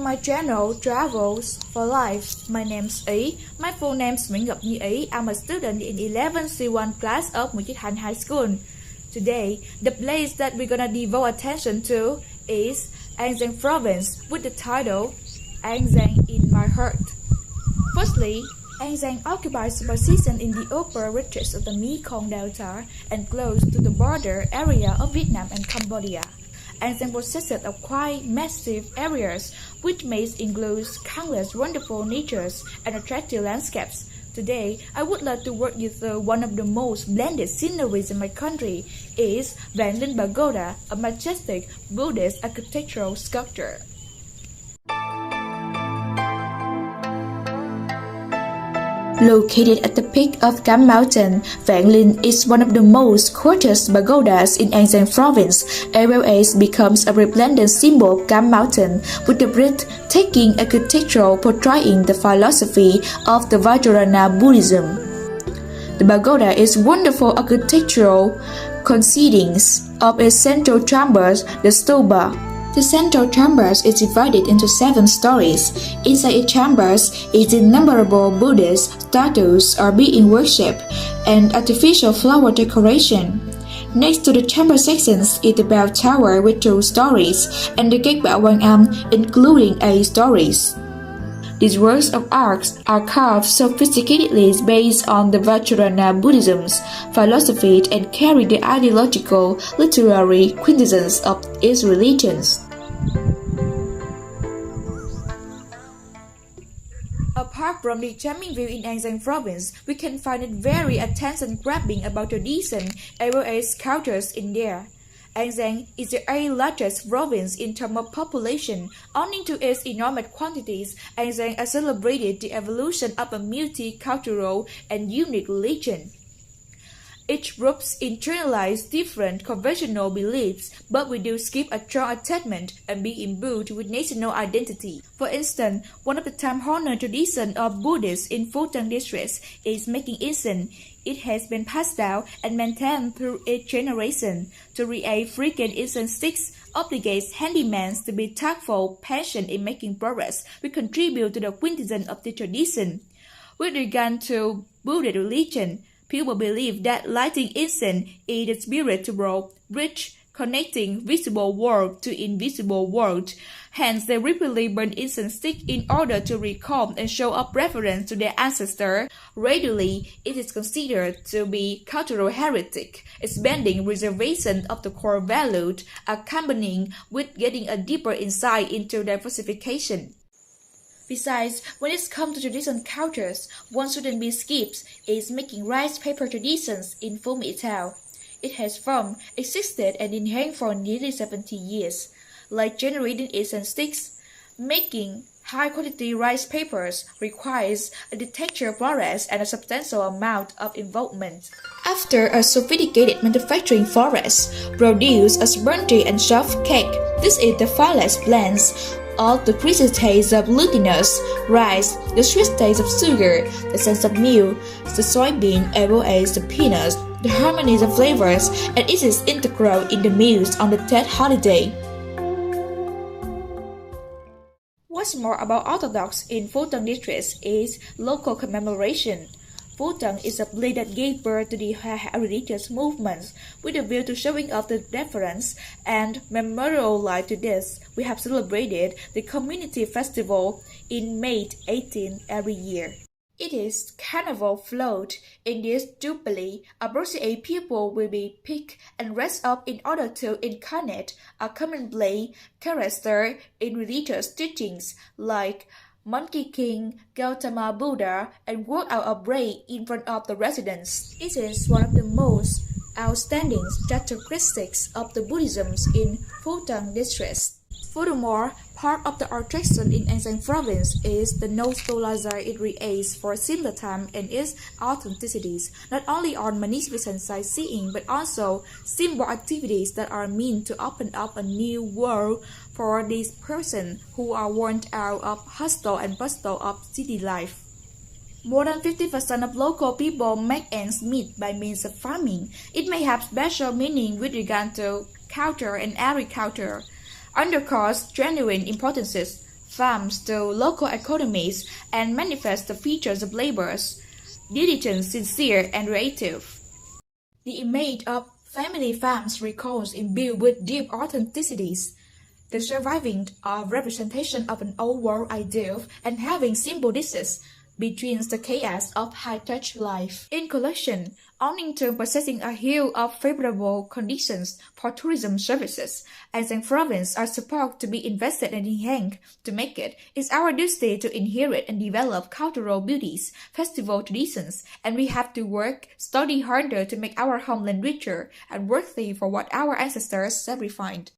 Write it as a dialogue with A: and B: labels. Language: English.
A: my channel Travels for Life. My name's Ý. My full name's Nguyễn Ngọc như Ý. I'm a student in 11C1 class of Thanh High School. Today, the place that we're gonna devote attention to is Giang province with the title Giang in my heart. Firstly, Giang occupies a position in the upper reaches of the Mekong Delta and close to the border area of Vietnam and Cambodia. Giang possesses of quite massive areas, which may include countless wonderful natures and attractive landscapes. Today, I would like to walk you through one of the most blended sceneries in my country, is Vạn Linh Pagoda, a majestic Buddhist architectural sculpture. Located at the peak of Cam Mountain, Vạn Linh is one of the most gorgeous pagodas in Giang province, as well as becomes a resplendent symbol of Cam Mountain, with the breathtaking architecture portraying the philosophy of the Vajrayana Buddhism. The pagoda is wonderful architectural consistings of its central chambers, the stupa. The central chambers is divided into 7 stories. Inside each chambers is innumerable Buddhist statues are being worshipped and artificial flower decoration. Next to the chamber sections is the bell tower with 2 stories and the gate Bảo Quan Am including 8 stories. These works of art are carved sophisticatedly based on the Vajrayana Buddhism's philosophy and carry the ideological, literary quintessence of its religions. Apart from the charming view in Giang province, we can find it very attention-grabbing about tradition as well as cultures in there. Giang is the 8th largest province in terms of population. Owing to its enormous quantities, Giang has celebrated the evolution of a multicultural and unique religion. Each group internalize different conventional beliefs, but we do skip a strong attachment and be imbued with national identity. For instance, one of the time-honored traditions of Buddhists in Phu Tân district is making incense. It has been passed down and maintained through each generation. To create frequent incense sticks obligates handymen to be tactful, patient in making progress. We contribute to the quintessence of the tradition. With regard to Buddhist religion, people believe that lighting incense is the spiritual bridge connecting visible world to invisible world. Hence, they repeatedly burn incense sticks in order to recall and show up reverence to their ancestors. Readily, it is considered to be cultural heretic, expanding reservation of the core values, accompanying with getting a deeper insight into diversification. Besides, when it comes to traditional cultures, one shouldn't be skipped is making rice paper traditions in Phú Mỹ Town. It has formed, existed, and inherent for nearly 70 years. Like generating incense sticks, making high-quality rice papers requires a detector process and a substantial amount of involvement. After a sophisticated manufacturing process, produce a spongy and soft cake. This is the finest blends of the crisp taste of glutinous rice, the sweet taste of sugar, the sense of milk, the soybean, as well as the peanuts, the harmony of flavors, and it is integral in the meals on the Tet holiday. What's more about Orthodox in Phu Tân district is local commemoration. Phu Tân is a place that gave birth to the religious movements. With a view to showing off the reference and memorial life to this, we have celebrated the community festival in May 18 every year. It is carnival float. In this jubilee, appropriate people will be picked and dressed up in order to incarnate a commonplace character in religious teachings like Monkey King, Gautama Buddha, and walk out a parade in front of the residents. It is one of the most outstanding characteristics of the Buddhism in Phu Tân district. Furthermore, part of the attraction in Giang province is the nostalgia it creates for a similar time and its authenticities, not only on magnificent sightseeing but also simple activities that are meant to open up a new world for these persons who are worn out of hustle and bustle of city life. More than 50% of local people make ends meet by means of farming. It may have special meaning with regard to culture and agriculture. Underscores genuine importances. farms to local economies and manifest the features of labors, diligent, sincere, and creative. The image of family farms recalls imbued with deep authenticities, the surviving representation of an old world ideal and having simple dishes between the chaos of high-touch life. In conclusion, owning to possessing a hill of favorable conditions for tourism services, Giang province are supposed to be invested and enhanced. To make it, it's our duty to inherit and develop cultural beauties, festival traditions, and we have to study harder to make our homeland richer and worthy for what our ancestors sacrificed.